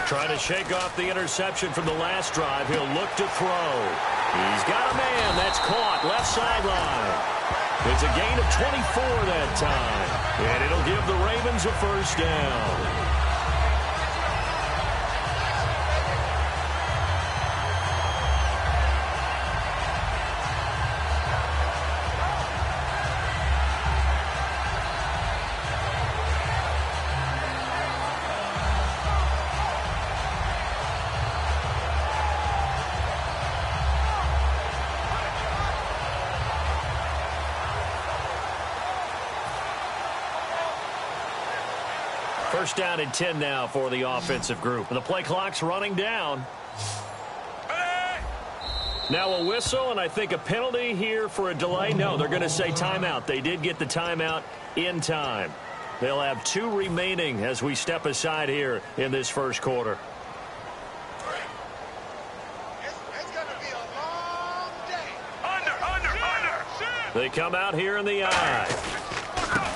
Trying to shake off the interception from the last drive. He'll look to throw. He's got a man. That's caught. Left sideline. It's a gain of 24 that time. And it'll give the Ravens a first down. First down and 10 now for the offensive group. The play clock's running down. Now a whistle, and I think a penalty here for a delay. No, they're going to say timeout. They did get the timeout in time. They'll have 2 remaining as we step aside here in this first quarter. It's going to be a long day. They come out here in the eye.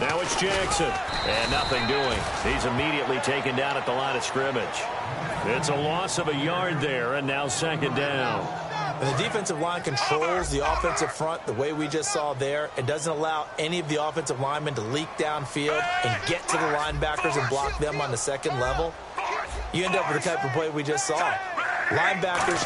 Now it's Jackson. And nothing doing. He's immediately taken down at the line of scrimmage. It's a loss of a yard there, and now second down. When the defensive line controls the offensive front the way we just saw there, it doesn't allow any of the offensive linemen to leak downfield and get to the linebackers and block them on the second level. You end up with the type of play we just saw. Linebackers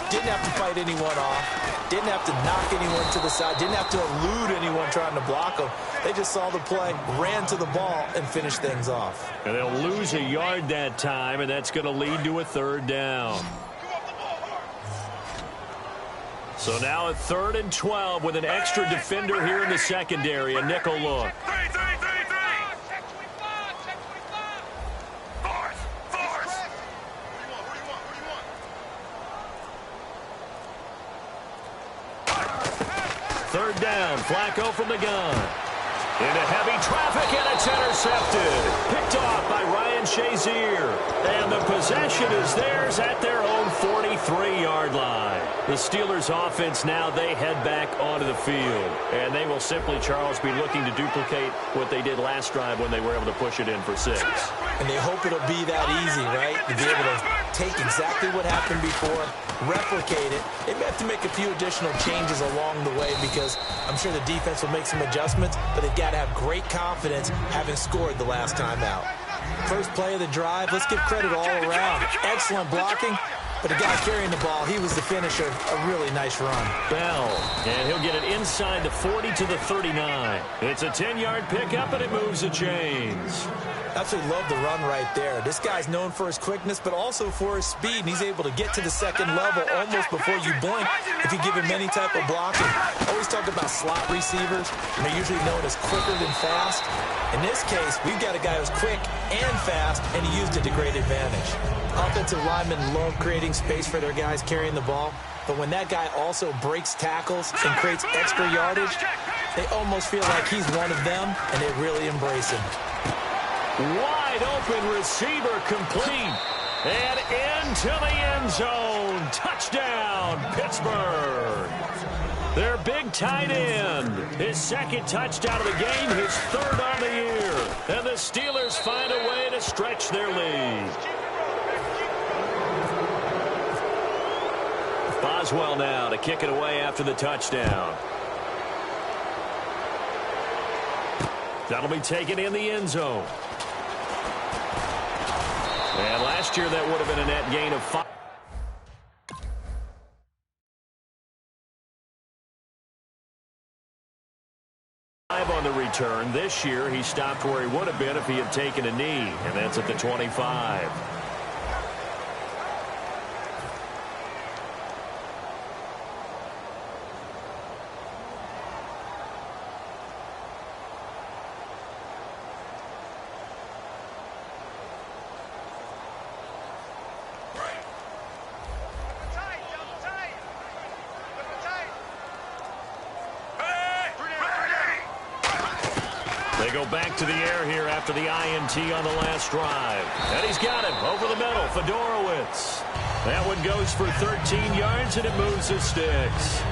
didn't have to fight anyone off, didn't have to knock anyone to the side, didn't have to elude anyone trying to block them. They just saw the play, ran to the ball, and finished things off. And they'll lose a yard that time, and that's going to lead to a third down. So now a 3rd and 12 with an extra defender here in the secondary, a nickel look. Third down, Flacco from the gun. Into heavy traffic, and it's intercepted. Picked off by Ryan Shazier. And the possession is theirs at their own 43-yard line. The Steelers' offense now, they head back onto the field. And they will simply, Charles, be looking to duplicate what they did last drive when they were able to push it in for 6. And they hope it'll be that easy, right? To be able to take exactly what happened before, replicate it. They may have to make a few additional changes along the way because I'm sure the defense will make some adjustments, but they've got to have great confidence having scored the last time out. First play of the drive, let's give credit all around. Excellent blocking, but the guy carrying the ball, he was the finisher. A really nice run. Bell, and he'll get it inside the 40 to the 39. It's a 10-yard pickup, and it moves the chains. Absolutely love the run right there. This guy's known for his quickness, but also for his speed, and he's able to get to the second level almost before you blink if you give him any type of blocking. Always talk about slot receivers, and they're usually known as quicker than fast. In this case, we've got a guy who's quick and fast, and he used it to great advantage. Offensive linemen love creating space for their guys carrying the ball, but when that guy also breaks tackles and creates extra yardage, they almost feel like he's one of them, and they really embrace him. Wide open receiver complete. And into the end zone. Touchdown, Pittsburgh. Their big tight end. His second touchdown of the game, his 3rd on the year. And the Steelers find a way to stretch their lead. Boswell now to kick it away after the touchdown. That'll be taken in the end zone. And last year that would have been a net gain of 5. On the return. This year he stopped where he would have been if he had taken a knee, and that's at the 25. They go back to the air here after the INT on the last drive. And he's got him over the middle, Fedorowicz. That one goes for 13 yards, and it moves the sticks.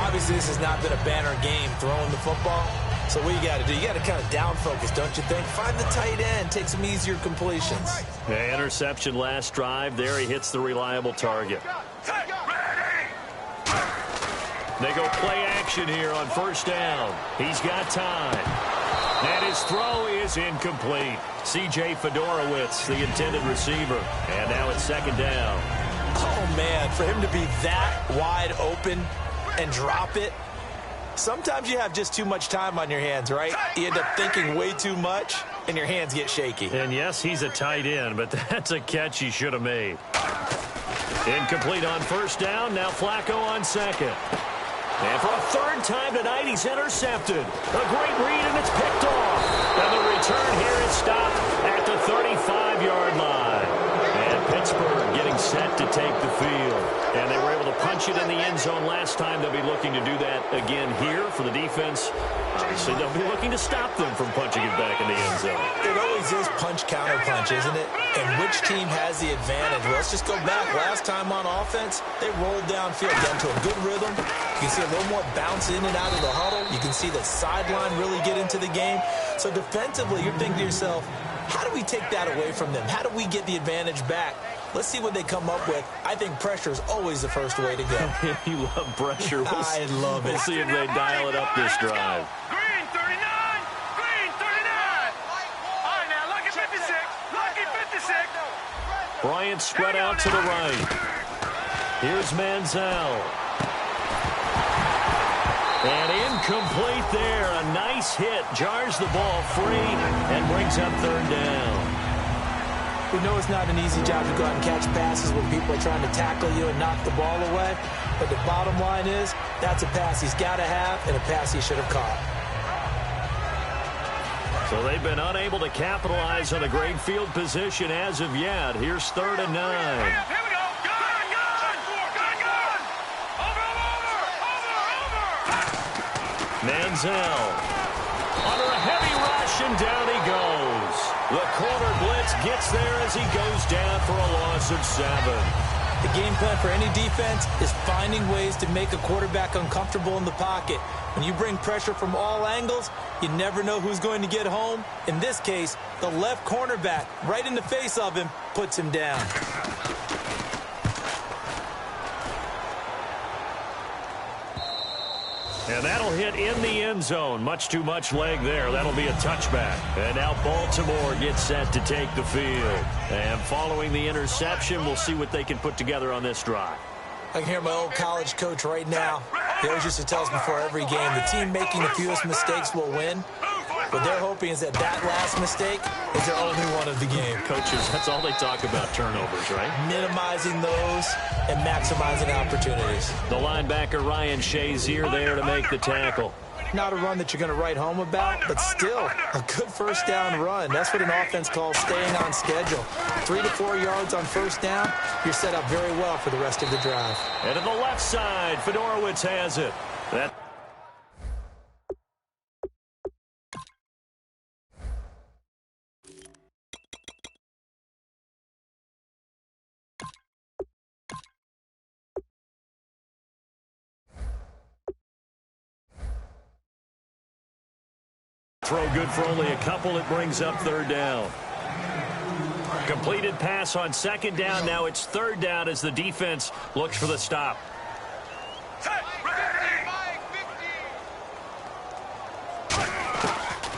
Obviously, this has not been a banner game throwing the football, So what you got to do, you got to kind of down focus, don't you think? Find the tight end, take some easier completions. Yeah, interception last drive. There he hits the reliable target. They go play action here on first down. He's got time. And his throw is incomplete. C.J. Fedorowicz, the intended receiver. And now it's second down. Oh, man, for him to be that wide open and drop it. Sometimes you have just too much time on your hands, right? You end up thinking way too much, and your hands get shaky. And, yes, he's a tight end, but that's a catch he should have made. Incomplete on first down. Now Flacco on second. And for a third time tonight, he's intercepted. A great read, and it's picked off. And the return here is stopped at the 35-yard line. And Pittsburgh getting set to take the field. And they were able to punch it in the end zone last time. They'll be looking to do that again here for the defense. Obviously, they'll be looking to stop them from punching it back in the end zone. It always is punch-counter-punch, isn't it? And which team has the advantage? Well, let's just go back. Last time on offense, they rolled downfield, got into a good rhythm. You can see a little more bounce in and out of the huddle. You can see the sideline really get into the game. So defensively, you're thinking to yourself, how do we take that away from them? How do we get the advantage back? Let's see what they come up with. I think pressure is always the first way to go. You love pressure. I love it. We'll see if they dial it up this drive. Green 39! Green 39! All right, now, lucky 56! Lucky 56! Bryant spread out to the right. Here's Manziel. And incomplete there. A nice hit. Jars the ball free and brings up third down. We know it's not an easy job to go out and catch passes when people are trying to tackle you and knock the ball away. But the bottom line is, that's a pass he's got to have and a pass he should have caught. So they've been unable to capitalize on a great field position as of yet. Here's 3rd and 9. Here we go. Gun! Over! Manziel under a heavy rush, and down he goes. The corner blitz gets there as he goes down for a loss of 7. The game plan for any defense is finding ways to make a quarterback uncomfortable in the pocket. When you bring pressure from all angles, you never know who's going to get home. In this case, the left cornerback, right in the face of him, puts him down. And that'll hit in the end zone. Much too much leg there. That'll be a touchback. And now Baltimore gets set to take the field. And following the interception, we'll see what they can put together on this drive. I can hear my old college coach right now. He always used to tell us before every game, the team making the fewest mistakes will win. What they're hoping is that last mistake is their only one of the game. Coaches, that's all they talk about, turnovers, right? Minimizing those and maximizing opportunities. The linebacker, Ryan Shazier, there to make the tackle. Not a run that you're going to write home about, but still a good first down run. That's what an offense calls staying on schedule. 3 to 4 yards on first down, you're set up very well for the rest of the drive. And to the left side, Fedorowicz has it. Throw good for only a couple. It brings up 3rd down. Completed pass on 2nd down. Now it's 3rd down as the defense looks for the stop.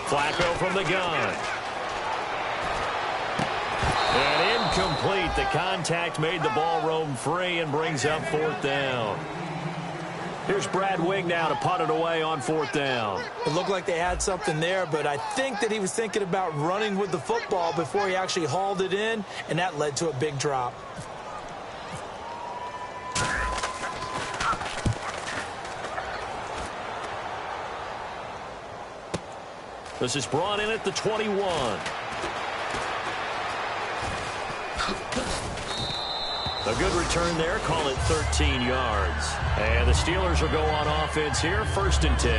Flacco from the gun. And incomplete. The contact made the ball roam free and brings up 4th down. Here's Brad Wing now to punt it away on 4th down. It looked like they had something there, but I think that he was thinking about running with the football before he actually hauled it in, and that led to a big drop. This is brought in at the 21. A good return there, call it 13 yards. And the Steelers will go on offense here, 1st and 10.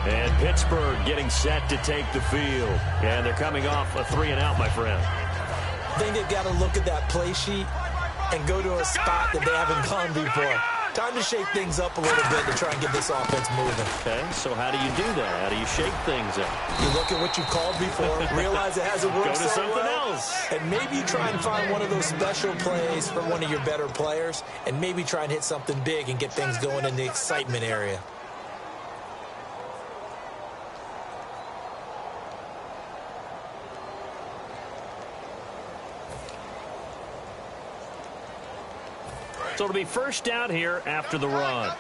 And Pittsburgh getting set to take the field. And they're coming off a 3-and-out, my friend. I think they've got to look at that play sheet and go to a spot that they haven't gone before. Time to shake things up a little bit to try and get this offense moving. Okay, so how do you do that? How do you shake things up? You look at what you called before, realize it hasn't worked Go to so something well, else. and maybe you try and find one of those special plays for one of your better players, and maybe try and hit something big and get things going in the excitement area. So it'll be first down here after the run.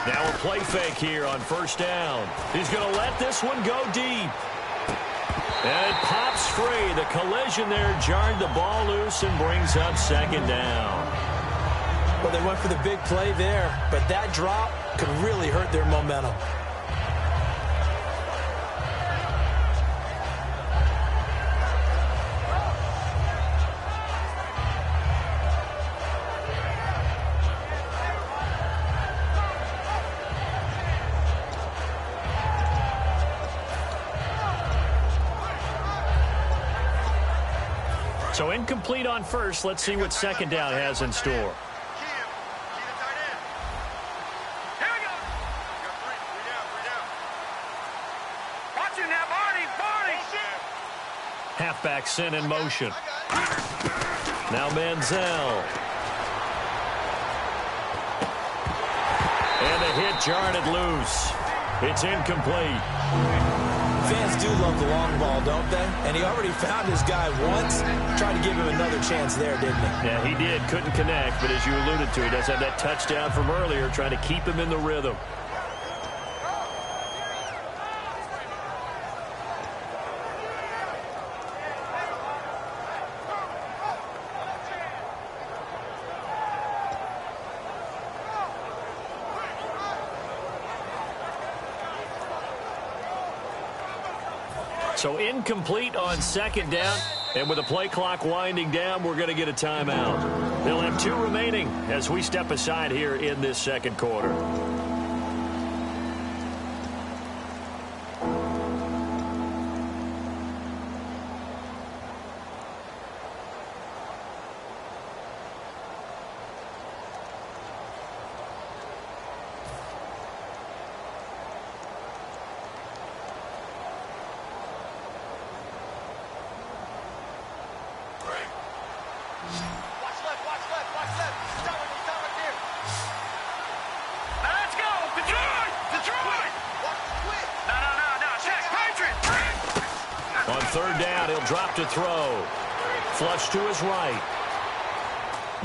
Now a play fake here on first down. He's going to let this one go deep. And it pops free. The collision there jarred the ball loose and brings up second down. Well, they went for the big play there, but that drop could really hurt their momentum. So incomplete on first. Let's see what second down has in store. Halfback sent in motion. Now Manziel. And a hit jarred it loose. It's incomplete. Fans do love the long ball, don't they? And he already found his guy once. Tried to give him another chance there, didn't he? Yeah, he did. Couldn't connect, but as you alluded to, he does have that touchdown from earlier, trying to keep him in the rhythm. So incomplete on second down, and with the play clock winding down, we're going to get a timeout. They'll have 2 remaining as we step aside here in this second quarter. Third down, he'll drop to throw. Flush to his right.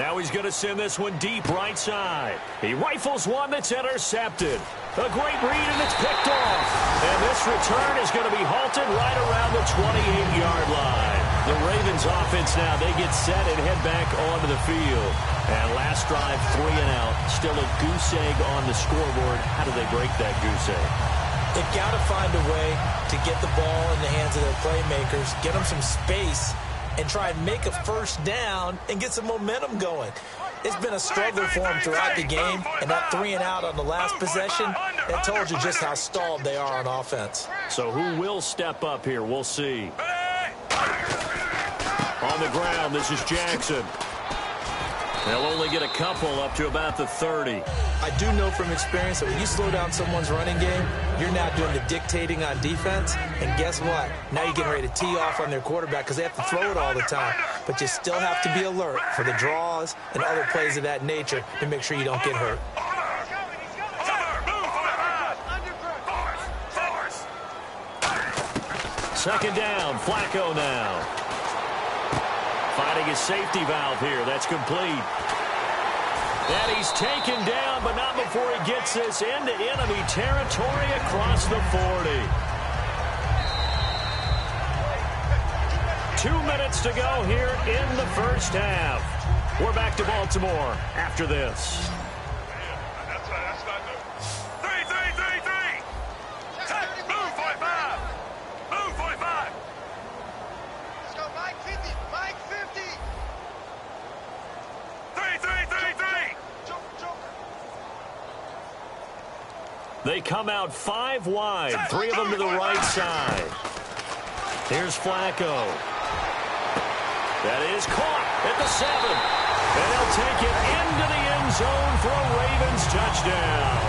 Now he's going to send this one deep right side. He rifles one that's intercepted. A great read, and it's picked off. And this return is going to be halted right around the 28-yard line. The Ravens offense now, they get set and head back onto the field. And last drive, 3 and out. Still a goose egg on the scoreboard. How do they break that goose egg? They've got to find a way to get the ball in the hands of their playmakers, get them some space, and try and make a first down and get some momentum going. It's been a struggle for them throughout the game, and that 3 and out on the last possession, that told you just how stalled they are on offense. So who will step up here? We'll see. On the ground, this is Jackson. They'll only get a couple up to about the 30. I do know from experience that when you slow down someone's running game, you're now doing the dictating on defense. And guess what? Now you're getting ready to tee off on their quarterback because they have to throw it all the time. But you still have to be alert for the draws and other plays of that nature to make sure you don't get hurt. Second down, Flacco now. Finding his safety valve here. That's complete. And he's taken down, but not before he gets this into enemy territory across the 40. 2 minutes to go here in the first half. We're back to Baltimore after this. They come out 5 wide, 3 of them to the right side. Here's Flacco. That is caught at the 7. And they'll take it into the end zone for a Ravens touchdown.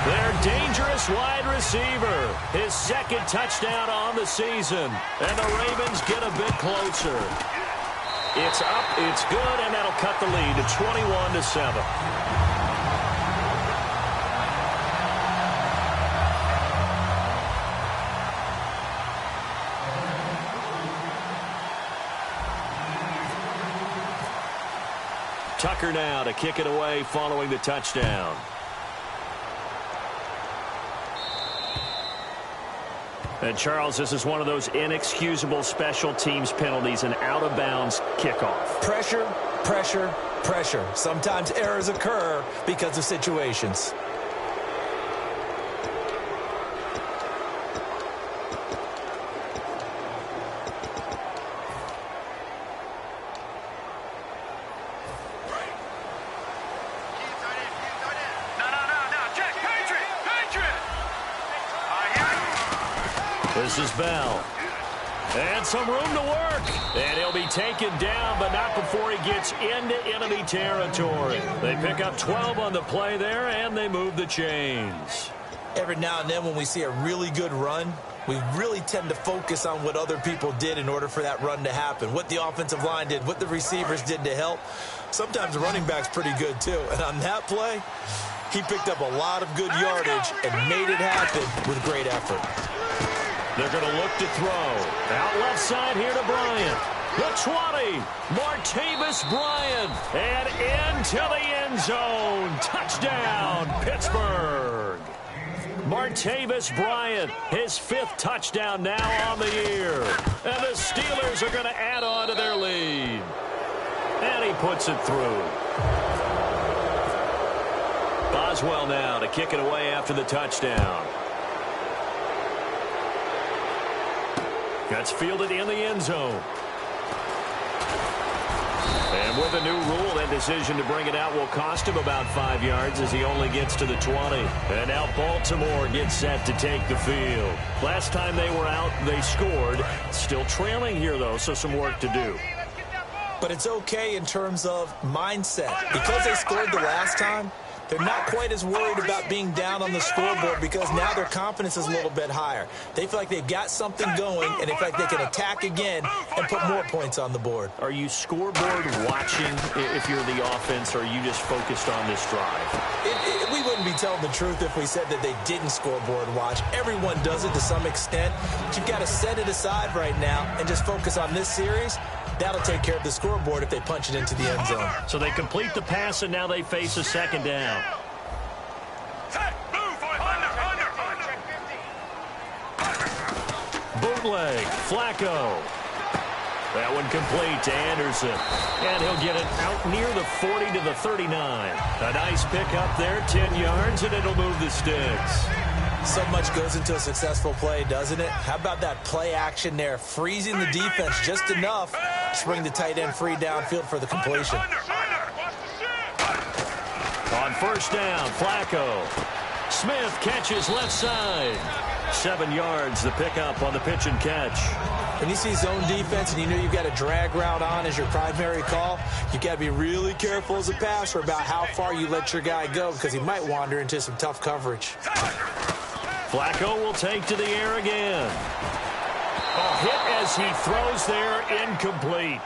Their dangerous wide receiver, his 2nd touchdown on the season. And the Ravens get a bit closer. It's up, it's good, and that'll cut the lead to 21-7. Tucker now to kick it away following the touchdown. And, Charles, this is one of those inexcusable special teams penalties, an out-of-bounds kickoff. Pressure, pressure, pressure. Sometimes errors occur because of situations. This is Bell. And some room to work. And he'll be taken down, but not before he gets into enemy territory. They pick up 12 on the play there, and they move the chains. Every now and then when we see a really good run, we really tend to focus on what other people did in order for that run to happen, what the offensive line did, what the receivers did to help. Sometimes the running back's pretty good, too. And on that play, he picked up a lot of good yardage and made it happen with great effort. They're going to look to throw. Out left side here to Bryant. The 20. Martavis Bryant. And into the end zone. Touchdown, Pittsburgh. Martavis Bryant, his 5th touchdown now on the year. And the Steelers are going to add on to their lead. And he puts it through. Boswell now to kick it away after the touchdown. That's fielded in the end zone. And with a new rule, that decision to bring it out will cost him about 5 yards as he only gets to the 20. And now Baltimore gets set to take the field. Last time they were out, they scored. Still trailing here, though, so some work to do. But it's okay in terms of mindset. Because they scored the last time, they're not quite as worried about being down on the scoreboard because now their confidence is a little bit higher. They feel like they've got something going, and they feel like they can attack again and put more points on the board. Are you scoreboard watching if you're the offense, or are you just focused on this drive? We wouldn't be telling the truth if we said that they didn't scoreboard watch. Everyone does it to some extent. But you've got to set it aside right now and just focus on this series. That'll take care of the scoreboard if they punch it into the end zone. So they complete the pass, and now they face a 2nd down. Bootleg, Flacco. That one complete to Anderson. And he'll get it out near the 40 to the 39. A nice pick up there, 10 yards, and it'll move the sticks. So much goes into a successful play, doesn't it? How about that play action there, freezing the defense just enough to bring the tight end free downfield for the completion. On 1st down, Flacco. Smith catches left side. 7 yards, the pickup on the pitch and catch. When you see zone defense and you know you've got a drag route on as your primary call, you've got to be really careful as a passer about how far you let your guy go because he might wander into some tough coverage. Flacco will take to the air again. A hit as he throws there, incomplete.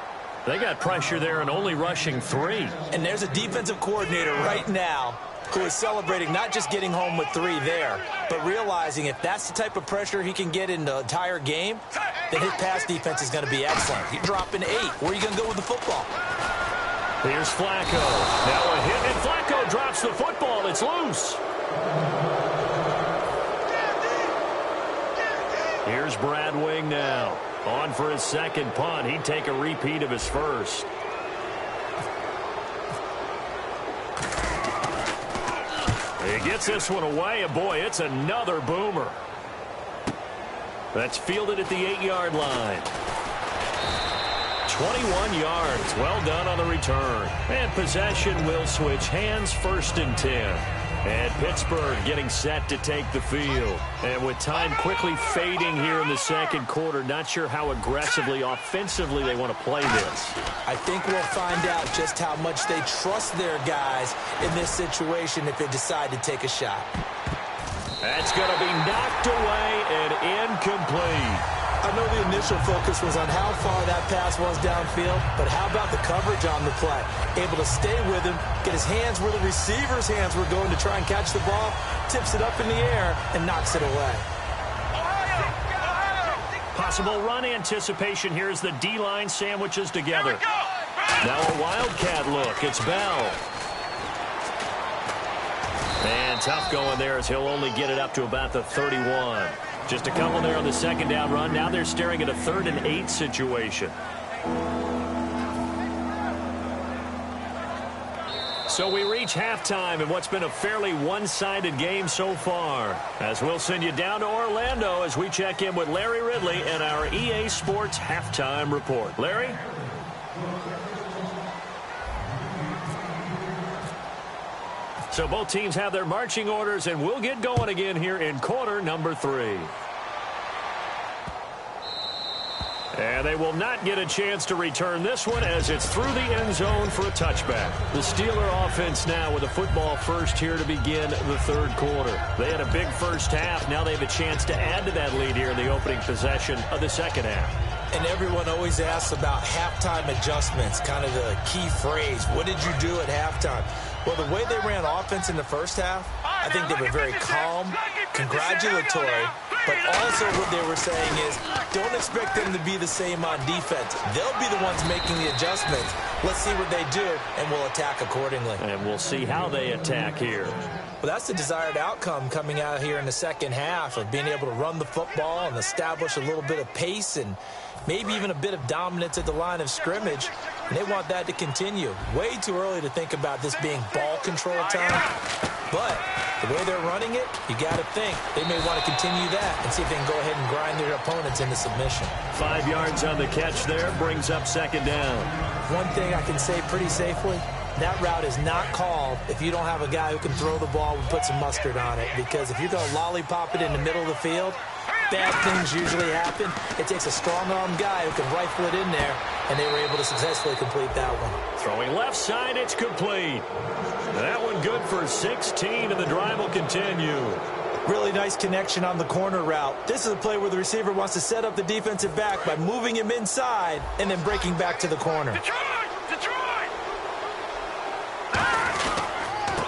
They got pressure there and only rushing 3. And there's a defensive coordinator right now who is celebrating not just getting home with 3 there, but realizing if that's the type of pressure he can get in the entire game, then his pass defense is going to be excellent. He's dropping 8. Where are you going to go with the football? Here's Flacco. Now a hit, and Flacco drops the football. It's loose. Here's Brad Wing now. On for his 2nd punt. He'd take a repeat of his 1st. He gets this one away, and boy, it's another boomer. That's fielded at the 8-yard line. 21 yards. Well done on the return. And possession will switch hands, 1st and 10. And Pittsburgh getting set to take the field. And with time quickly fading here in the second quarter, not sure how aggressively, offensively they want to play this. I think we'll find out just how much they trust their guys in this situation if they decide to take a shot. That's going to be knocked away and incomplete. I know the initial focus was on how far that pass was downfield, but how about the coverage on the play? Able to stay with him, get his hands where the receiver's hands were going to try and catch the ball, tips it up in the air, and knocks it away. Possible run anticipation here as the D-line sandwiches together. Now a wildcat look. It's Bell. And tough going there as he'll only get it up to about the 31. Just a couple there on the second down run. Now they're staring at a 3rd and 8 situation. So we reach halftime in what's been a fairly one-sided game so far. As we'll send you down to Orlando as we check in with Larry Ridley and our EA Sports Halftime Report. Larry? So both teams have their marching orders, and we'll get going again here in quarter number 3. And they will not get a chance to return this one as it's through the end zone for a touchback. The Steeler offense now with a football first here to begin the third quarter. They had a big first half. Now they have a chance to add to that lead here in the opening possession of the second half. And everyone always asks about halftime adjustments, kind of the key phrase. What did you do at halftime? Well, the way they ran offense in the first half, I think they were very calm, congratulatory, but also what they were saying is don't expect them to be the same on defense. They'll be the ones making the adjustments. Let's see what they do, and we'll attack accordingly. And we'll see how they attack here. Well, that's the desired outcome coming out here in the second half of being able to run the football and establish a little bit of pace and maybe even a bit of dominance at the line of scrimmage. And they want that to continue. Way too early to think about this being ball control time. But the way they're running it, you got to think they may want to continue that and see if they can go ahead and grind their opponents into submission. 5 yards on the catch there, brings up second down. One thing I can say pretty safely, that route is not called if you don't have a guy who can throw the ball and put some mustard on it. Because if you're going to lollipop it in the middle of the field, bad things usually happen. It takes a strong-arm guy who can rifle it in there, and they were able to successfully complete that one. Throwing left side, it's complete. That one good for 16, and the drive will continue. Really nice connection on the corner route. This is a play where the receiver wants to set up the defensive back by moving him inside and then breaking back to the corner. Detroit!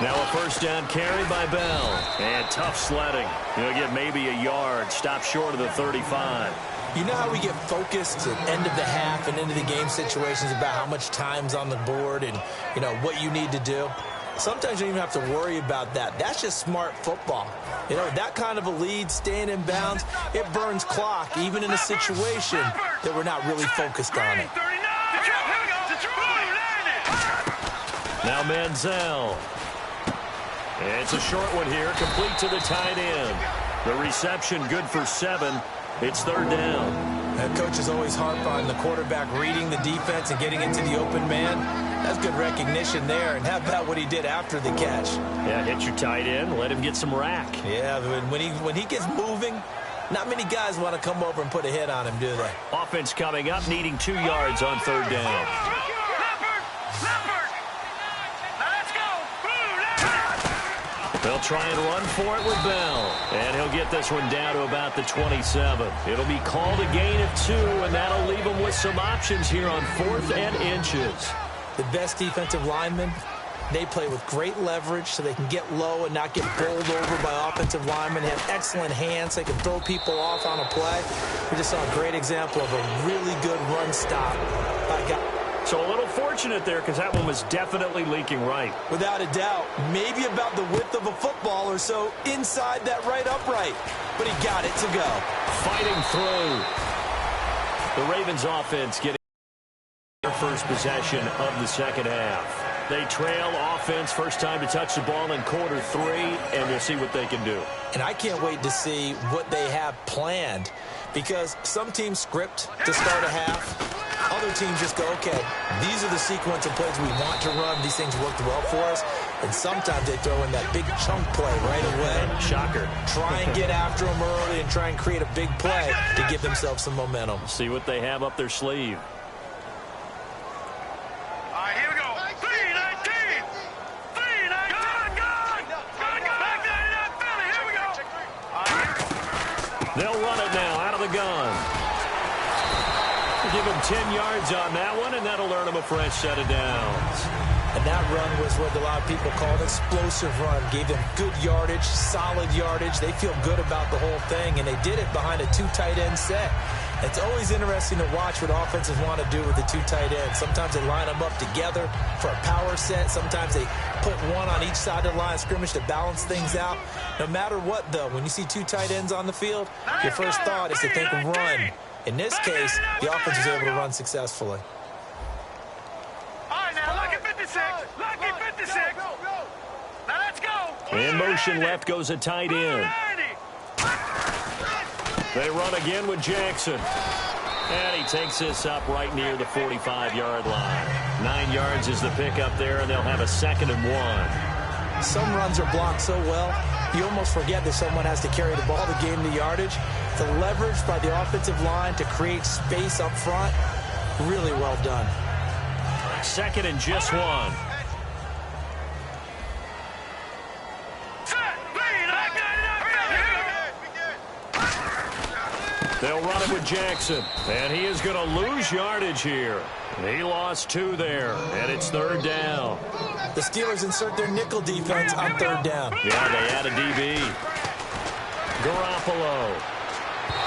Now a first down carry by Bell. And tough sledding. He'll get maybe a yard. Stop short of the 35. You know how we get focused at end of the half and into the game situations about how much time's on the board and, you know, what you need to do? Sometimes you don't even have to worry about that. That's just smart football. You know, that kind of a lead, staying in bounds, it burns clock, even in a situation that we're not really focused on it. Now Manziel. It's a short one here, complete to the tight end. The reception good for 7. It's third down. Coach is always harp on the quarterback reading the defense and getting into the open man. That's good recognition there. And how about what he did after the catch? Yeah, hit your tight end, let him get some rack. Yeah, when he gets moving, not many guys want to come over and put a hit on him, do they? Offense coming up, needing 2 yards on third down. They'll try and run for it with Bell. And he'll get this one down to about the 27. It'll be called a gain of 2, and that'll leave them with some options here on 4th and inches. The best defensive linemen, they play with great leverage so they can get low and not get bowled over by offensive linemen. They have excellent hands. They can throw people off on a play. We just saw a great example of a really good run stop by guy. So a little fortunate there because that one was definitely leaking right. Without a doubt, maybe about the width of a football or so inside that right upright. But he got it to go. Fighting through. The Ravens offense getting their first possession of the second half. They trail offense, first time to touch the ball in quarter 3, and we'll see what they can do. And I can't wait to see what they have planned because some teams script to start a half. Other teams just go, okay, these are the sequence of plays we want to run. These things worked well for us. And sometimes they throw in that big chunk play right away. Shocker. Try and get after them early and try and create a big play to give themselves some momentum. See what they have up their sleeve. All right, here we go. 319. 319. Gun. Back there in that Philly. Here we go. All right. They'll run it now out of the gun. Give him 10 yards on that one, and that'll earn him a fresh set of downs. And that run was what a lot of people call an explosive run. Gave them good yardage, solid yardage. They feel good about the whole thing, and they did it behind a 2 tight end set. It's always interesting to watch what offenses want to do with the 2 tight ends. Sometimes they line them up together for a power set. Sometimes they put one on each side of the line of scrimmage to balance things out. No matter what, though, when you see 2 tight ends on the field, your first thought is to think run. In this case, the offense was able to run successfully. All right, now, lucky 56. Lucky 56. Now, let's go. In motion left goes a tight end. They run again with Jackson. And he takes this up right near the 45-yard line. 9 yards is the pickup there, and they'll have a 2nd and 1. Some runs are blocked so well, you almost forget that someone has to carry the ball to gain the yardage. The leverage by the offensive line to create space up front, really well done. 2nd and just 1. They'll run it with Jackson, and he is going to lose yardage here. He lost 2 there, and it's 3rd down. The Steelers insert their nickel defense on 3rd down. Yeah, they add a DB. Garoppolo.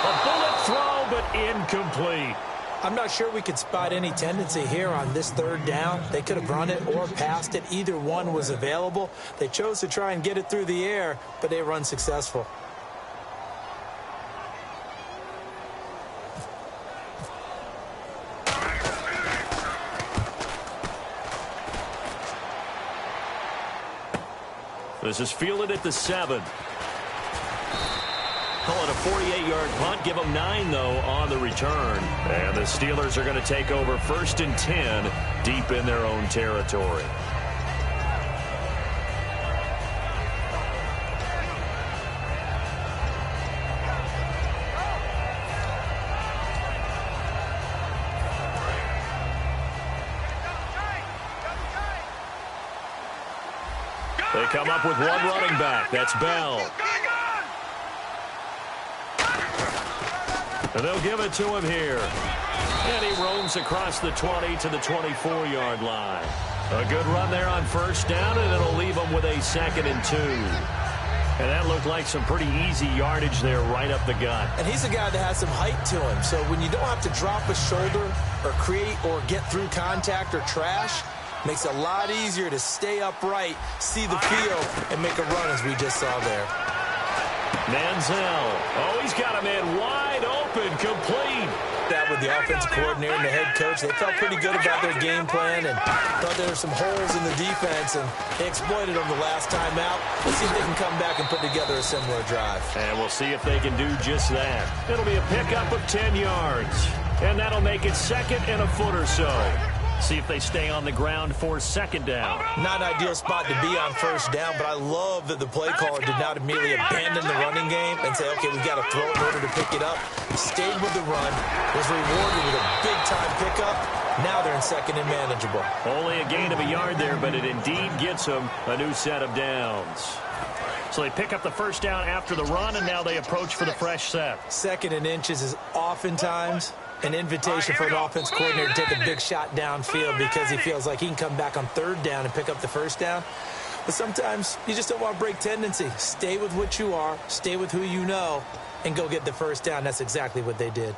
A bullet throw, but incomplete. I'm not sure we could spot any tendency here on this 3rd down. They could have run it or passed it. Either one was available. They chose to try and get it through the air, but they run successful. This is fielded at the 7. Call it a 48-yard punt. Give them 9, though, on the return. And the Steelers are going to take over 1st and 10 deep in their own territory. They come up with one running back. That's Bell. And they'll give it to him here. And he roams across the 20 to the 24-yard line. A good run there on 1st down, and it'll leave him with a 2nd and 2. And that looked like some pretty easy yardage there right up the gut. And he's a guy that has some height to him. So when you don't have to drop a shoulder or create or get through contact or trash, makes it a lot easier to stay upright, see the field, and make a run as we just saw there. Manziel. Oh, he's got a man wide open, complete. That with the offensive coordinator and the head coach, they felt pretty good about their game plan and thought there were some holes in the defense, and they exploited them the last time out. Let's see if they can come back and put together a similar drive. And we'll see if they can do just that. It'll be a pickup of 10 yards, and that'll make it 2nd and a foot or so. See if they stay on the ground for 2nd down. Not an ideal spot to be on 1st down, but I love that the play caller did not immediately abandon the running game and say, okay, we got to throw in order to pick it up. He stayed with the run, was rewarded with a big-time pickup. Now they're in 2nd and manageable. Only a gain of a yard there, but it indeed gets them a new set of downs. So they pick up the 1st down after the run, and now they approach for the fresh set. 2nd and inches is oftentimes an invitation for an offense coordinator to take a big shot downfield because he feels like he can come back on 3rd down and pick up the 1st down. But sometimes you just don't want to break tendency. Stay with what you are, stay with who you know, and go get the 1st down. That's exactly what they did.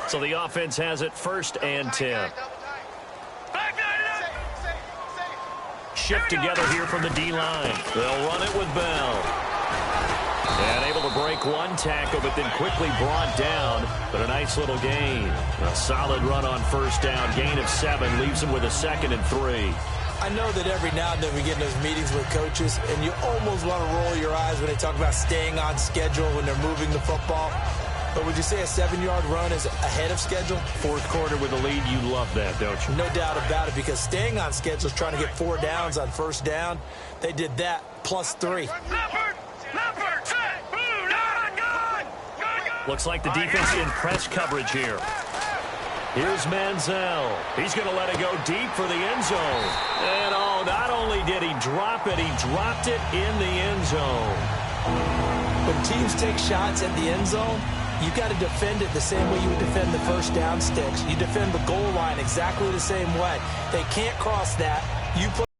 So the offense has it 1st and 10. Shift together here from the D-line. They'll run it with Bell. And able to break one tackle, but then quickly brought down. But a nice little gain. A solid run on 1st down. Gain of 7 leaves them with a 2nd and 3. I know that every now and then we get in those meetings with coaches, and you almost want to roll your eyes when they talk about staying on schedule when they're moving the football. But would you say a 7-yard run is ahead of schedule? Fourth quarter with a lead, you love that, don't you? No doubt about it, because staying on schedule is trying to get 4 downs on first down. They did that, +3. Leopard, set, blue, gun. Looks like the defense in press coverage here. Here's Manziel. He's going to let it go deep for the end zone. And, oh, not only did he drop it, he dropped it in the end zone. When teams take shots at the end zone, you got to defend it the same way you would defend the first down sticks. You defend the goal line exactly the same way. They can't cross that. You put